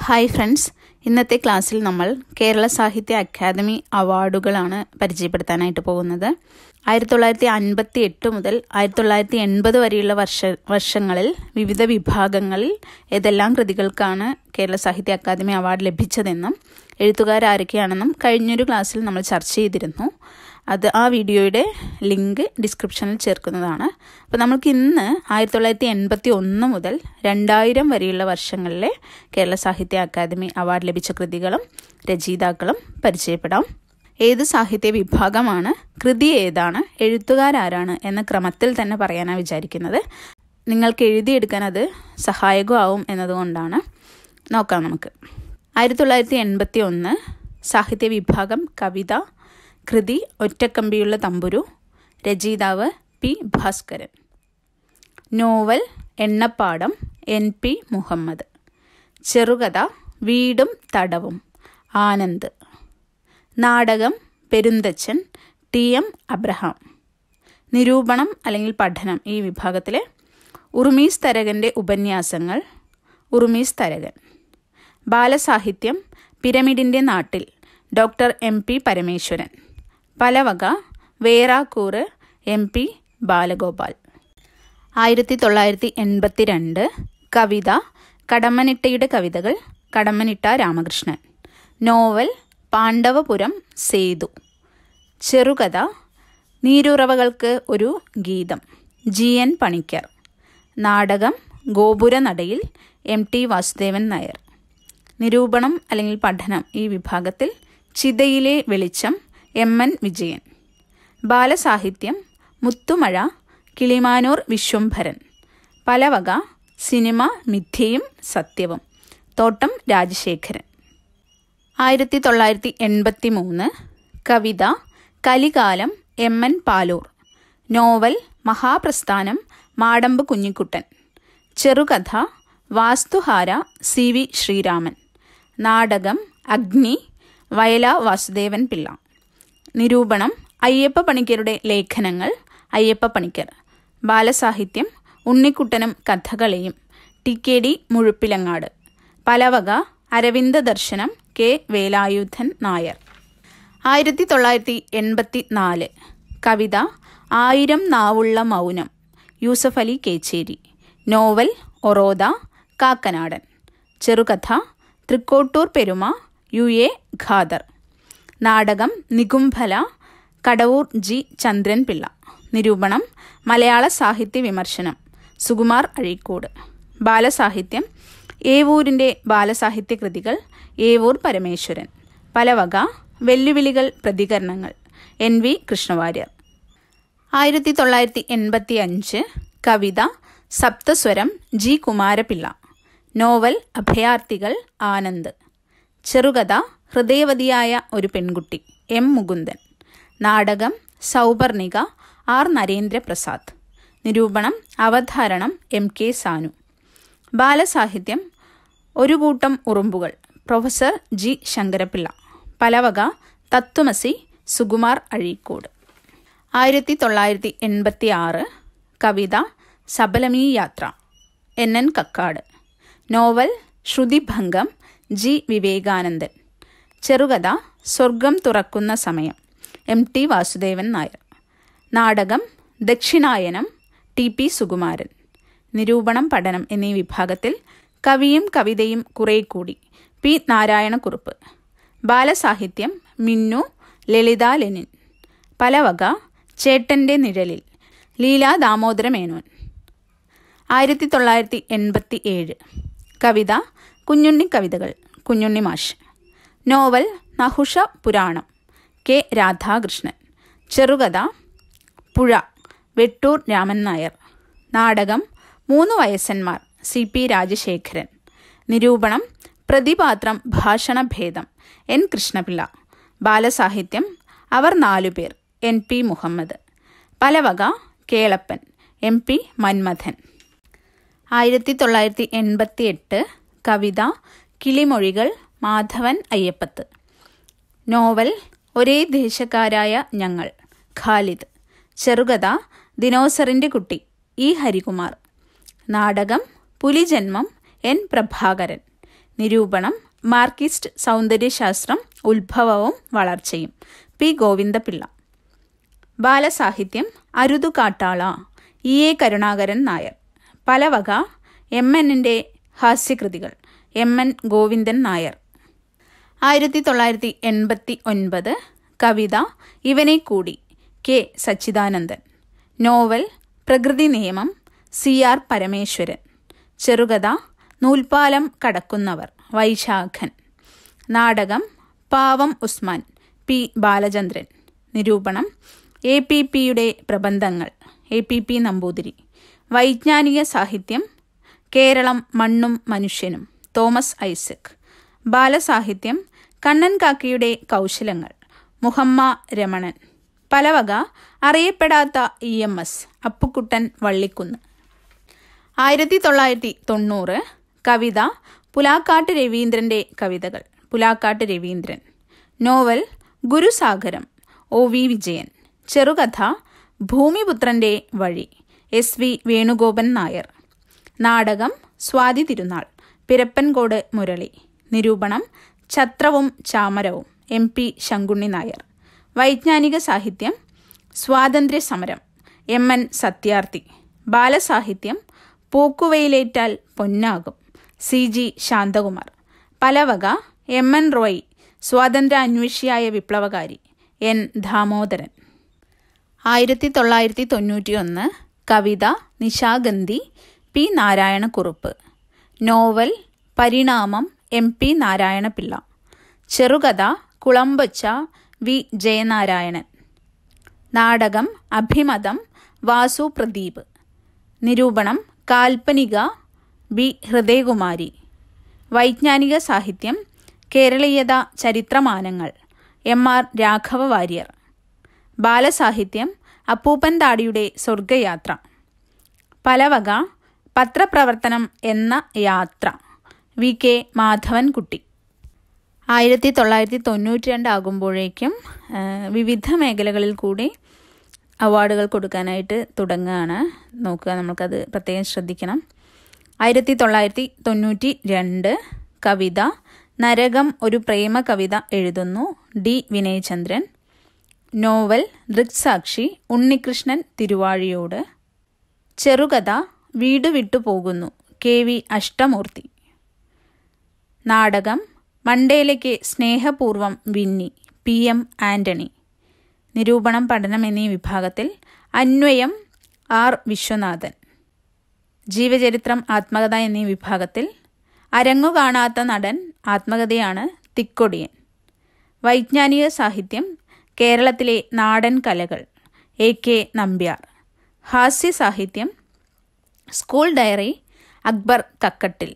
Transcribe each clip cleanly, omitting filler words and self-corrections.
Hi friends, ഇന്നത്തെ ക്ലാസ്സിൽ നമ്മൾ കേരള സാഹിത്യ അക്കാദമി അവാർഡുകളാണ് പരിചയപ്പെടുത്താനായിട്ട് പോകുന്നത്. 1958 മുതൽ 1980 വരെയുള്ള വർഷങ്ങളിൽ വിവിധ വിഭാഗങ്ങളിൽ ഏതെല്ലാം കൃതികൾക്കാണ് കേരള സാഹിത്യ അക്കാദമി അവാർഡ് ലഭിച്ചതെന്നും എഴുത്തുകാരാരൊക്കെയാണെന്നും കഴിഞ്ഞൊരു ക്ലാസ്സിൽ നമ്മൾ ചർച്ച ചെയ്തിരുന്നു. ആ വീഡിയോയുടെ ലിങ്ക് ഡിസ്ക്രിപ്ഷനിൽ ചേർക്കുന്നതാണ്. അപ്പോൾ നമുക്ക് ഇന്ന് 1981 മുതൽ 2000 വരെയുള്ള വർഷങ്ങളിലെ കേരള സാഹിത്യ അക്കാദമി അവാർഡ് ലഭിച്ച കൃതികളും രചയിതാക്കളും പരിചയപ്പെടാം. ഏത് സാഹിത്യ വിഭാഗമാണ്, കൃതി ഏതാണ്, എഴുത്തുകാരാരാണ് എന്ന ക്രമത്തിൽ തന്നെ പറയാനാണ് വിചാരിക്കുന്നത്. നിങ്ങൾക്ക് എഴുതിയെടുക്കാൻ അത് സഹായകമാവും എന്നതുകൊണ്ടാണ്. നോക്കാം നമുക്ക്. 1981 സാഹിത്യ വിഭാഗം കവിത, കൃതി ഒറ്റക്കമ്പിയുള്ള തമ്പുരു, രചയിതാവ് P Bhaskaran. Novel Ennappadam NP Muhammad. ചെറുകഥ വീടും തടവും ആനന്ദ്. നാടകം പെരുന്തച്ചൻ TM അബ്രഹാം. നിരൂപണം അല്ലെങ്കിൽ പഠനം ഈ വിഭാഗത്തിലെ ഉറുമീസ് തരകൻ്റെ ഉപന്യാസങ്ങൾ ഉറുമീസ് തരകൻ. ബാലസാഹിത്യം പിരമിഡിൻ്റെ നാട്ടിൽ ഡോക്ടർ MP പരമേശ്വരൻ. പലവക വേറാക്കൂർ MP ബാലഗോപാൽ. 1982 കവിത കടമ്മനിട്ടയുടെ കവിതകൾ കടമ്മനിട്ട രാമകൃഷ്ണൻ. നോവൽ പാണ്ഡവപുരം സേതു. ചെറുകഥ നീരുറവകൾക്ക് ഒരു ഗീതം GN പണിക്കർ. നാടകം ഗോപുരനടയിൽ MT വാസുദേവൻ നായർ. നിരൂപണം അല്ലെങ്കിൽ പഠനം ഈ വിഭാഗത്തിൽ ചിതയിലെ വെളിച്ചം MN വിജയൻ. ബാലസാഹിത്യം മുത്തുമഴ കിളിമാനൂർ വിശ്വംഭരൻ. പലവക സിനിമ മിഥ്യയും സത്യവും തോട്ടം രാജശേഖരൻ. 1983 കവിത കലികാലം MN പാലൂർ. നോവൽ മഹാപ്രസ്ഥാനം മാടമ്പ് കുഞ്ഞിക്കുട്ടൻ. ചെറുകഥ വാസ്തുഹാര CV ശ്രീരാമൻ. നാടകം അഗ്നി വയല വാസുദേവൻ പിള്ള. നിരൂപണം അയ്യപ്പ പണിക്കരുടെ ലേഖനങ്ങൾ അയ്യപ്പ പണിക്കർ. ബാലസാഹിത്യം ഉണ്ണിക്കുട്ടനും കഥകളിയും TKD മുഴുപ്പിലങ്ങാട്. പലവക അരവിന്ദ ദർശനം K വേലായുധൻ നായർ. 1984 കവിത 1000 നാവുള്ള മൗനം യൂസഫ് അലി കേച്ചേരി. നോവൽ ഒറോദ കാക്കനാടൻ. ചെറുകഥ തൃക്കോട്ടൂർ പെരുമ UA ഖാദർ. നാടകം നികുംഭല കടവൂർ G ചന്ദ്രൻ പിള്ള. നിരൂപണം മലയാള സാഹിത്യ വിമർശനം സുകുമാർ അഴീക്കോട്. ബാലസാഹിത്യം ഏവൂരിൻ്റെ ബാലസാഹിത്യ കൃതികൾ ഏവൂർ പരമേശ്വരൻ. പലവക വെല്ലുവിളികൾ പ്രതികരണങ്ങൾ NV കൃഷ്ണവാര്യർ. 1985 കവിത സപ്തസ്വരം G കുമാരപിള്ള. നോവൽ അഭയാർത്ഥികൾ ആനന്ദ്. ചെറുകഥ ഹൃദയവതിയായ ഒരു പെൺകുട്ടി M മുകുന്ദൻ. നാടകം സൗപർണിക R നരേന്ദ്രപ്രസാദ്. നിരൂപണം അവധാരണം MK സാനു. ബാലസാഹിത്യം ഒരു കൂട്ടം ഉറുമ്പുകൾ പ്രൊഫസർ G ശങ്കരപിള്ള. പലവക തത്വമസി സുകുമാർ അഴീക്കോട്. 1986 കവിത സബലമീ യാത്ര NN കക്കാട്. നോവൽ ശ്രുതിഭംഗം G വിവേകാനന്ദൻ. ചെറുകഥ സ്വർഗം തുറക്കുന്ന സമയം MT വാസുദേവൻ നായർ. നാടകം ദക്ഷിണായനം TP സുകുമാരൻ. നിരൂപണം പഠനം എന്നീ വിഭാഗത്തിൽ കവിയും കവിതയും കുറെ കൂടി P നാരായണക്കുറുപ്പ്. ബാലസാഹിത്യം മിന്നു ലളിത ലെനിൻ. പലവക ചേട്ടൻ്റെ നിഴലിൽ ലീലാ ദാമോദര മേനോൻ. 1987 കവിത കുഞ്ഞുണ്ണി കവിതകൾ കുഞ്ഞുണ്ണി മാഷ്. നോവൽ നഹുഷ പുരാണം K രാധാകൃഷ്ണൻ. ചെറുകഥ പുഴ വെട്ടൂർ രാമൻ നായർ. നാടകം 3 വയസ്സന്മാർ CP രാജശേഖരൻ. നിരൂപണം പ്രതിപാത്രം ഭാഷണഭേദം N കൃഷ്ണപിള്ള. ബാലസാഹിത്യം അവർ 4 പേർ NP മുഹമ്മദ്. പലവക കേളപ്പൻ MP മന്മഥൻ. 1988 കവിത കിളിമൊഴികൾ മാധവൻ അയ്യപ്പത്ത്. നോവൽ ഒരേ ദേശക്കാരായ ഞങ്ങൾ ഖാലിദ്. ചെറുകഥ ദിനോസറിൻ്റെ കുട്ടി E ഹരികുമാർ. നാടകം പുലിജന്മം N പ്രഭാകരൻ. നിരൂപണം മാർക്സിസ്റ്റ് സൗന്ദര്യശാസ്ത്രം ഉത്ഭവവും വളർച്ചയും, പി ഗോവിന്ദപിള്ള. ബാലസാഹിത്യം അരുതു കാട്ടാള, ഇ എ കരുണാകരൻ നായർ. പലവക എം.എൻ.ന്റെ ഹാസ്യകൃതികൾ, എം.എൻ. ഗോവിന്ദൻ നായർ. 1989 കവിത ഇവനെ കൂടി, കെ സച്ചിദാനന്ദൻ. നോവൽ പ്രകൃതി നിയമം, സി ആർ പരമേശ്വരൻ. ചെറുകഥ നൂൽപ്പാലം കടക്കുന്നവർ, വൈശാഖൻ. നാടകം പാവം ഉസ്മാൻ, പി ബാലചന്ദ്രൻ. നിരൂപണം APPയുടെ പ്രബന്ധങ്ങൾ, APP നമ്പൂതിരി. വൈജ്ഞാനിക സാഹിത്യം കേരളം മണ്ണും മനുഷ്യനും, തോമസ് ഐസക്. ബാലസാഹിത്യം കണ്ണൻ കാക്കയുടെ കൗശലങ്ങൾ, മുഹമ്മ രമണൻ. പലവക അറിയപ്പെടാത്ത EMS, അപ്പുക്കുട്ടൻ വള്ളിക്കുന്ന്. 1990 കവിത പുലാക്കാട്ട് രവീന്ദ്രൻ്റെ കവിതകൾ, പുലാക്കാട്ട് രവീന്ദ്രൻ. Novel ഗുരുസാഗരം, OV Vijayan. ചെറുകഥ ഭൂമിപുത്രൻ്റെ വഴി, SV വേണുഗോപൻ നായർ. നാടകം സ്വാതി തിരുനാൾ, പിരപ്പൻകോട് മുരളി. നിരൂപണം ഛത്രവും ചാമരവും, MP ശങ്കുണ്ണി നായർ. വൈജ്ഞാനിക സാഹിത്യം സ്വാതന്ത്ര്യ സമരം, MN സത്യാർത്ഥി. ബാലസാഹിത്യം പൂക്കുവയിലേറ്റാൽ പൊന്നാകും, CG ശാന്തകുമാർ. പലവക MN റോയ്, സ്വാതന്ത്ര്യാന്വേഷിയായ വിപ്ലവകാരി, N ദാമോദരൻ. 1991 കവിത നിശാഗന്ധി, പി നാരായണക്കുറുപ്പ്. നോവൽ പരിണാമം, MP നാരായണപിള്ള. ചെറുകഥ കുളമ്പൊച്ച, വി ജയനാരായണൻ. നാടകം അഭിമതം, വാസു പ്രദീപ്. നിരൂപണം കാൽപ്പനിക, ബി ഹൃദയകുമാരി. വൈജ്ഞാനിക സാഹിത്യം കേരളീയത ചരിത്രമാനങ്ങൾ, MR രാഘവ വാര്യർ. ബാലസാഹിത്യം അപ്പൂപ്പൻ താടിയുടെ സ്വർഗയാത്ര. പലവക പത്രപ്രവർത്തനം എന്ന യാത്ര, VK മാധവൻകുട്ടി. 1992 ആകുമ്പോഴേക്കും വിവിധ മേഖലകളിൽ കൂടി അവാർഡുകൾ കൊടുക്കാനായിട്ട് തുടങ്ങുകയാണ്. നോക്കുക, നമുക്കത് പ്രത്യേകം ശ്രദ്ധിക്കണം. 1992 കവിത നരകം ഒരു പ്രേമ കവിത എഴുതുന്നു, D വിനയചന്ദ്രൻ. നോവൽ ദൃക്സാക്ഷി, ഉണ്ണികൃഷ്ണൻ തിരുവാഴിയോട്. ചെറുകഥ വീട് വിട്ടു പോകുന്നു, KV അഷ്ടമൂർത്തി. നാടകം മണ്ടേലയ്ക്ക് സ്നേഹപൂർവം വിന്നി, PM ആൻ്റണി. നിരൂപണം പഠനം എന്നീ വിഭാഗത്തിൽ അന്വയം, R വിശ്വനാഥൻ. ജീവചരിത്രം ആത്മകഥ എന്നീ വിഭാഗത്തിൽ അരങ്ങു കാണാത്ത നടൻ ആത്മകഥയാണ് തിക്കൊടിയൻ. വൈജ്ഞാനിക സാഹിത്യം കേരളത്തിലെ നാടൻ കലകൾ, AK നമ്പ്യാർ. ഹാസ്യ സാഹിത്യം സ്കൂൾ ഡയറി, അക്ബർ കക്കട്ടിൽ.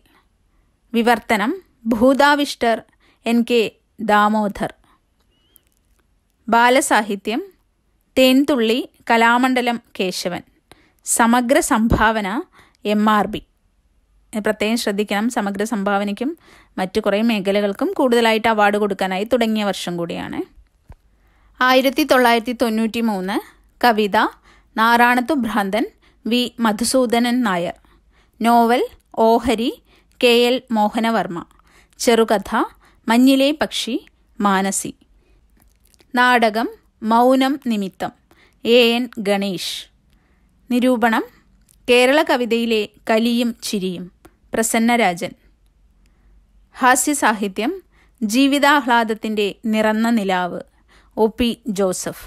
വിവർത്തനം ഭൂതാവിഷ്ടർ, NK ദാമോദർ. ബാലസാഹിത്യം തേൻതുള്ളി, കലാമണ്ഡലം കേശവൻ. സമഗ്ര സംഭാവന MRB. പ്രത്യേകം ശ്രദ്ധിക്കണം, സമഗ്ര സംഭാവനയ്ക്കും മറ്റു കുറേ മേഖലകൾക്കും കൂടുതലായിട്ട് അവാർഡ് കൊടുക്കാനായി തുടങ്ങിയ വർഷം കൂടിയാണ്. 1993 കവിത നാറാണത്തു ഭ്രാന്തൻ, വി മധുസൂദനൻ നായർ. നോവൽ ഓഹരി, KL മോഹനവർമ്മ. ചെറുകഥ മഞ്ഞിലെ പക്ഷി, മാനസി. നാടകം മൗനം നിമിത്തം, AN ഗണേഷ്. നിരൂപണം കേരള കവിതയിലെ കലിയും ചിരിയും, പ്രസന്നരാജൻ. ഹാസ്യസാഹിത്യം ജീവിതാഹ്ലാദത്തിൻ്റെ നിറന്ന നിലാവ്, OP ജോസഫ്.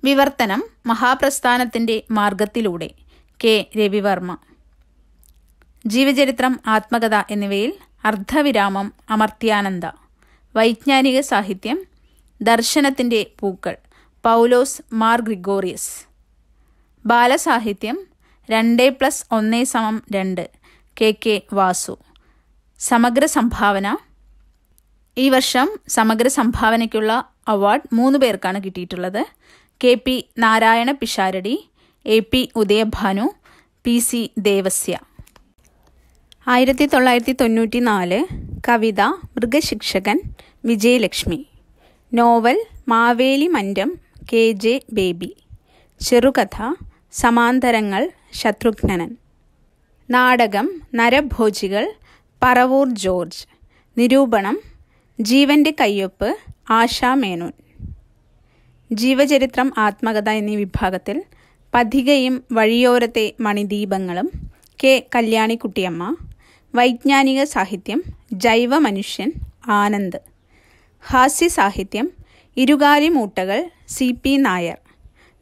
വിവർത്തനം മഹാപ്രസ്ഥാനത്തിൻ്റെ മാർഗത്തിലൂടെ, K രവിവർമ്മ. ജീവചരിത്രം ആത്മകഥ എന്നിവയിൽ അർദ്ധവിരാമം, അമർത്യാനന്ദ. വൈജ്ഞാനിക സാഹിത്യം ദർശനത്തിൻ്റെ പൂക്കൾ, പൗലോസ് മാർ ഗ്രിഗോറിയസ്. ബാലസാഹിത്യം 2+1=2, KK വാസു. സമഗ്ര സംഭാവന ഈ വർഷം സമഗ്ര സംഭാവനയ്ക്കുള്ള അവാർഡ് 3 പേർക്കാണ് കിട്ടിയിട്ടുള്ളത്. KP Narayana Pisharody, AP Udayabhanu, PC Devassia. 1994 കവിത മൃഗശിക്ഷകൻ, വിജയലക്ഷ്മി. നോവൽ മാവേലി മന്റം, KJ ബേബി. ചെറുകഥ സമാന്തരങ്ങൾ, ശത്രുഘ്നൻ. നാടകം നരഭോജികൾ, പറവൂർ ജോർജ്. നിരൂപണം ജീവൻ്റെ കയ്യൊപ്പ് ആശാ മേനോൻ. ജീവചരിത്രം, ആത്മകഥ എന്നീ വിഭാഗത്തിൽ പഥികയും വഴിയോരത്തെ മണിദീപങ്ങളും കെ കല്യാണിക്കുട്ടിയമ്മ. വൈജ്ഞാനിക സാഹിത്യം ജൈവ മനുഷ്യൻ ആനന്ദ്. ഹാസ്യ സാഹിത്യം ഇരുകാലി മൂട്ടകൾ സി പി നായർ.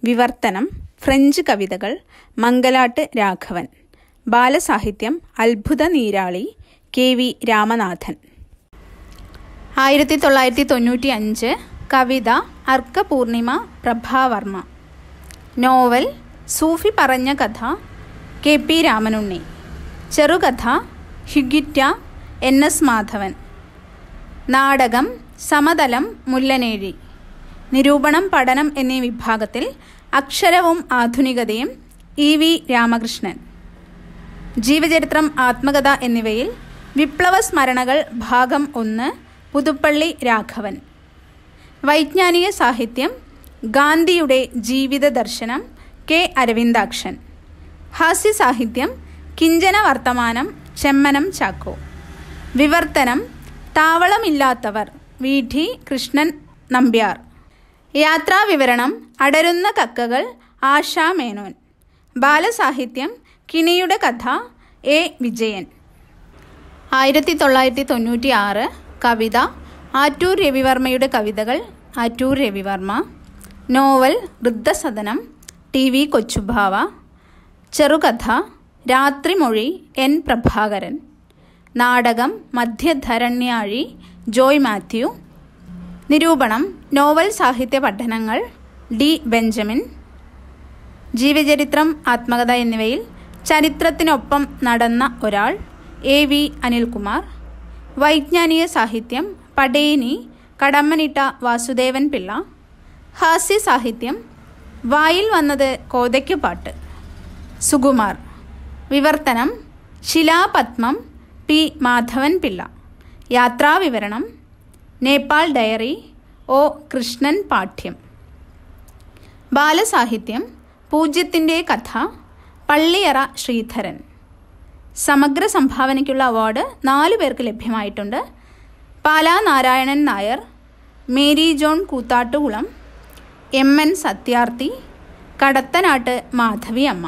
വിവർത്തനം ഫ്രഞ്ച് കവിതകൾ മംഗലാട്ട് രാഘവൻ. ബാലസാഹിത്യം അത്ഭുത നീരാളി കെ വി രാമനാഥൻ. 1995 കവിത അർക്കപൂർണിമ പ്രഭാവർമ്മ. നോവൽ സൂഫി പറഞ്ഞ കഥ കെ പി രാമനുണ്ണി. ചെറുകഥ ഹിഗിറ്റ എൻ എസ് മാധവൻ. നാടകം സമതലം മുല്ലനേഴി. നിരൂപണം പഠനം എന്നീ വിഭാഗത്തിൽ അക്ഷരവും ആധുനികതയും ഇ വി രാമകൃഷ്ണൻ. ജീവചരിത്രം, ആത്മകഥ എന്നിവയിൽ വിപ്ലവ സ്മരണകൾ ഭാഗം 1 പുതുപ്പള്ളി രാഘവൻ. വൈജ്ഞാനിക സാഹിത്യം ഗാന്ധിയുടെ ജീവിത ദർശനം കെ അരവിന്ദാക്ഷൻ. ഹാസ്യ സാഹിത്യം കിഞ്ചന വർത്തമാനം ചെമ്മനം ചാക്കോ. വിവർത്തനം താവളമില്ലാത്തവർ വി ടി കൃഷ്ണൻ നമ്പ്യാർ. യാത്രാവിവരണം അടരുന്ന കക്കകൾ ആശാ മേനോൻ. ബാലസാഹിത്യം കിണിയുടെ കഥ എ വിജയൻ. 1996 കവിത ആറ്റൂർ രവിവർമ്മയുടെ കവിതകൾ ആറ്റൂർ രവിവർമ്മ. നോവൽ വൃദ്ധസദനം ടി വി കൊച്ചുഭാവ. ചെറുകഥ രാത്രിമൊഴി എൻ പ്രഭാകരൻ. നാടകം മധ്യധരണ്യാഴി ജോയ് മാത്യു. നിരൂപണം നോവൽ സാഹിത്യ പഠനങ്ങൾ ഡി ബെഞ്ചമിൻ. ജീവചരിത്രം, ആത്മകഥ എന്നിവയിൽ ചരിത്രത്തിനൊപ്പം നടന്ന ഒരാൾ എ വി അനിൽകുമാർ. വൈജ്ഞാനിക സാഹിത്യം പടേനി കടമ്മനിട്ട വാസുദേവൻ പിള്ള. ഹാസ്യ സാഹിത്യം വായിൽ വന്നത് കോതയ്ക്കുപാട്ട് സുകുമാർ. വിവർത്തനം ശിലാപത്മം പി മാധവൻ പിള്ള. യാത്രാവിവരണം നേപ്പാൾ ഡയറി ഒ കൃഷ്ണൻ പാഠ്യം. ബാലസാഹിത്യം പൂജ്യത്തിൻ്റെ കഥ പള്ളിയറ ശ്രീധരൻ. സമഗ്ര സംഭാവനയ്ക്കുള്ള അവാർഡ് 4 പേർക്ക് ലഭ്യമായിട്ടുണ്ട്. Pala Narayanan Nair, Mary John Koothattukulam, M N Satyarthi, Kadathanatt Madhavi Amma.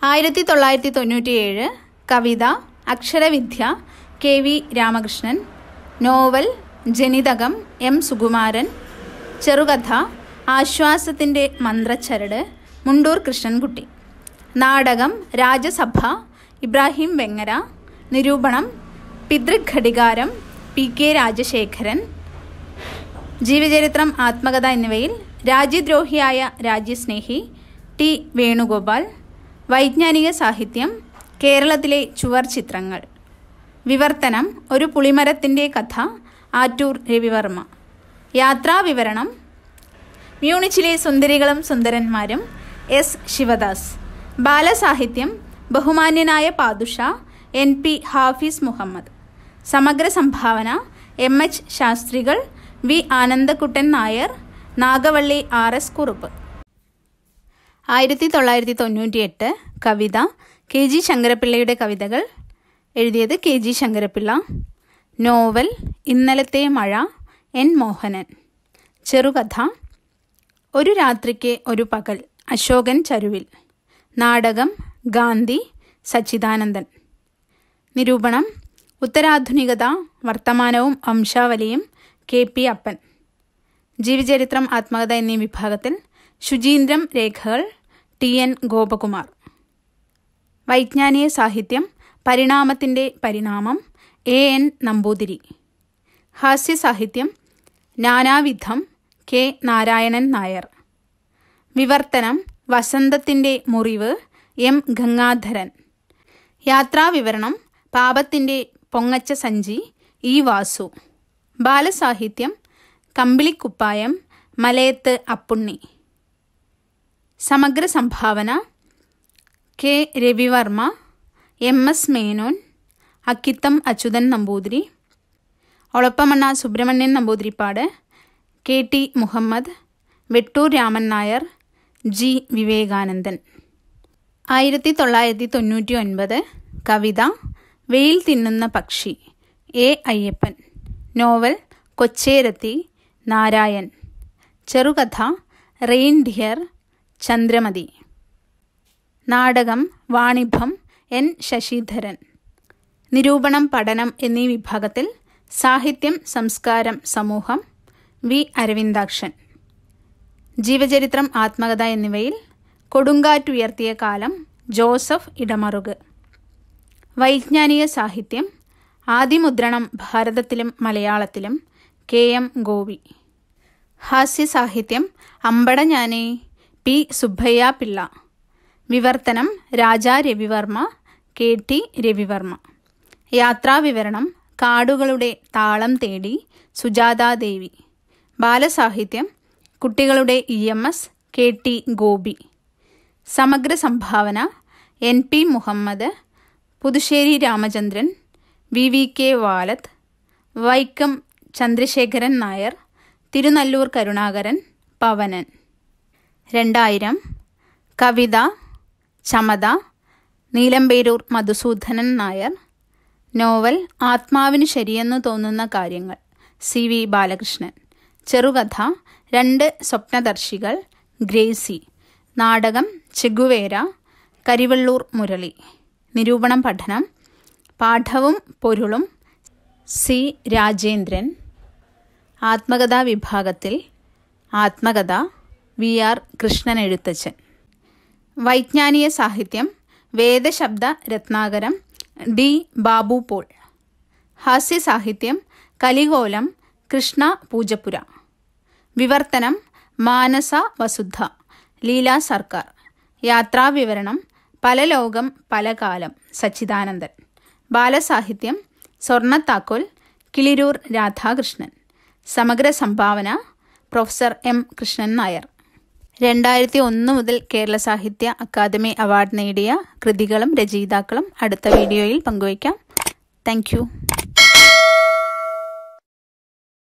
1997 കവിത അക്ഷരവിദ്യ കെ വി രാമകൃഷ്ണൻ. നോവൽ ജനിതകം എം സുകുമാരൻ. ചെറുകഥ ആശ്വാസത്തിൻ്റെ മന്ത്രച്ചരട് മുണ്ടൂർ കൃഷ്ണൻകുട്ടി. നാടകം രാജസഭ ഇബ്രാഹിം വെങ്ങര. നിരൂപണം പിതൃഘടികാരം പി കെ രാജശേഖരൻ. ജീവചരിത്രം, ആത്മകഥ എന്നിവയിൽ രാജ്യദ്രോഹിയായ രാജ്യസ്നേഹി ടി വേണുഗോപാൽ. വൈജ്ഞാനിക സാഹിത്യം കേരളത്തിലെ ചുവർ ചിത്രങ്ങൾ. വിവർത്തനം ഒരു പുളിമരത്തിൻ്റെ കഥ ആറ്റൂർ രവിവർമ്മ. യാത്രാവിവരണം മ്യൂണിച്ചിലെ സുന്ദരികളും സുന്ദരന്മാരും എസ് ശിവദാസ്. ബാലസാഹിത്യം ബഹുമാന്യനായ പാദുഷ എൻ പി ഹാഫിസ് മുഹമ്മദ്. സമഗ്ര സംഭാവന M H Shastrikal, V Anandakuttan Nair, Nagavalli R S Kurup. 1998 കവിത കെ ജി ശങ്കരപ്പിള്ളയുടെ കവിതകൾ. എഴുതിയത് കെ ജി ശങ്കരപ്പിള്ള. നോവൽ ഇന്നലത്തെ മഴ എൻ മോഹനൻ. ചെറുകഥ ഒരു രാത്രിക്ക് ഒരു പകൽ അശോകൻ ചരുവിൽ. നാടകം ഗാന്ധി സച്ചിദാനന്ദൻ. നിരൂപണം ഉത്തരാധുനികത വർത്തമാനവും വംശാവലിയും കെ പി അപ്പൻ. ജീവചരിത്രം, ആത്മകഥ എന്നീ വിഭാഗത്തിൽ ശുചീന്ദ്രം രേഖകൾ ടി എൻ ഗോപകുമാർ. വൈജ്ഞാനിക സാഹിത്യം പരിണാമത്തിൻ്റെ പരിണാമം എ എൻ നമ്പൂതിരി. ഹാസ്യ സാഹിത്യം നാനാവിധം കെ നാരായണൻ നായർ. വിവർത്തനം വസന്തത്തിൻ്റെ മുറിവ് എം ഗംഗാധരൻ. യാത്രാവിവരണം പാപത്തിൻ്റെ പൊങ്ങച്ച സഞ്ചി ഇ വാസു. ബാലസാഹിത്യം കമ്പിളിക്കുപ്പായം മലയത്ത് അപ്പുണ്ണി. സമഗ്ര സംഭാവന K Ravi Varma, M S Menon, Akkitham Achuthan Namboothiri, Olappamanna Subramanian Namboothiripad, K T Muhammad, Vettoor Raman Nair, G Vivekanandan. 1999 കവിത വെയിൽ തിന്നുന്ന പക്ഷി എ അയ്യപ്പൻ. നോവൽ കൊച്ചേരത്തി നാരായൺ. ചെറുകഥ റെയിൻഡിയർ ചന്ദ്രമതി. നാടകം വാണിഭം എൻ ശശിധരൻ. നിരൂപണം പഠനം എന്നീ വിഭാഗത്തിൽ സാഹിത്യം സംസ്കാരം സമൂഹം വി അരവിന്ദാക്ഷൻ. ജീവചരിത്രം ആത്മകഥ എന്നിവയിൽ കൊടുങ്കാറ്റുയർത്തിയ കാലം ജോസഫ് ഇടമറുക്. വൈജ്ഞാനിക സാഹിത്യം ആദിമുദ്രണം ഭാരതത്തിലും മലയാളത്തിലും കെ എം ഗോപി. ഹാസ്യസാഹിത്യം അമ്പടഞ്ഞാനേ പി സുബ്ബയ്യ പിള്ള. വിവർത്തനം രാജാ രവിവർമ്മ കെ ടി രവിവർമ്മ. യാത്രാവിവരണം കാടുകളുടെ താളം തേടി സുജാതാദേവി. ബാലസാഹിത്യം കുട്ടികളുടെ EMS കെ ടി ഗോപി. സമഗ്ര സംഭാവന NP മുഹമ്മദ്, പുതുശ്ശേരി രാമചന്ദ്രൻ, VVK വാലത്ത്, വൈക്കം ചന്ദ്രശേഖരൻ നായർ, തിരുനല്ലൂർ കരുണാകരൻ, പവനൻ. 2000 കവിത ചമത നീലമ്പേരൂർ മധുസൂദനൻ നായർ. നോവൽ ആത്മാവിന് ശരിയെന്ന് തോന്നുന്ന കാര്യങ്ങൾ CV ബാലകൃഷ്ണൻ. ചെറുകഥ 2 സ്വപ്നദർശികൾ ഗ്രേസി. നാടകം ചെഗുവേര കരിവള്ളൂർ മുരളി. നിരൂപണം പഠനം പാഠവും പൊരുളും C രാജേന്ദ്രൻ. ആത്മകഥാ വിഭാഗത്തിൽ ആത്മകഥ VR കൃഷ്ണൻ എഴുത്തച്ഛൻ. വൈജ്ഞാനിക സാഹിത്യം വേദശബ്ദ രത്നാകരം D ബാബു പോൾ. ഹാസ്യസാഹിത്യം കലികോലം കൃഷ്ണ പൂജപ്പുര. വിവർത്തനം മാനസ വസുധ ലീല സർക്കാർ. യാത്രാവിവരണം പലലോകം പലകാലം സച്ചിദാനന്ദൻ. ബാലസാഹിത്യം സ്വർണ്ണത്താക്കോൽ കിളിരൂർ രാധാകൃഷ്ണൻ. സമഗ്ര സംഭാവന പ്രൊഫസർ M കൃഷ്ണൻ നായർ. 2001 മുതൽ കേരള സാഹിത്യ അക്കാദമി അവാർഡ് നേടിയ കൃതികളും രചയിതാക്കളും അടുത്ത വീഡിയോയിൽ പങ്കുവയ്ക്കാം. Thank you.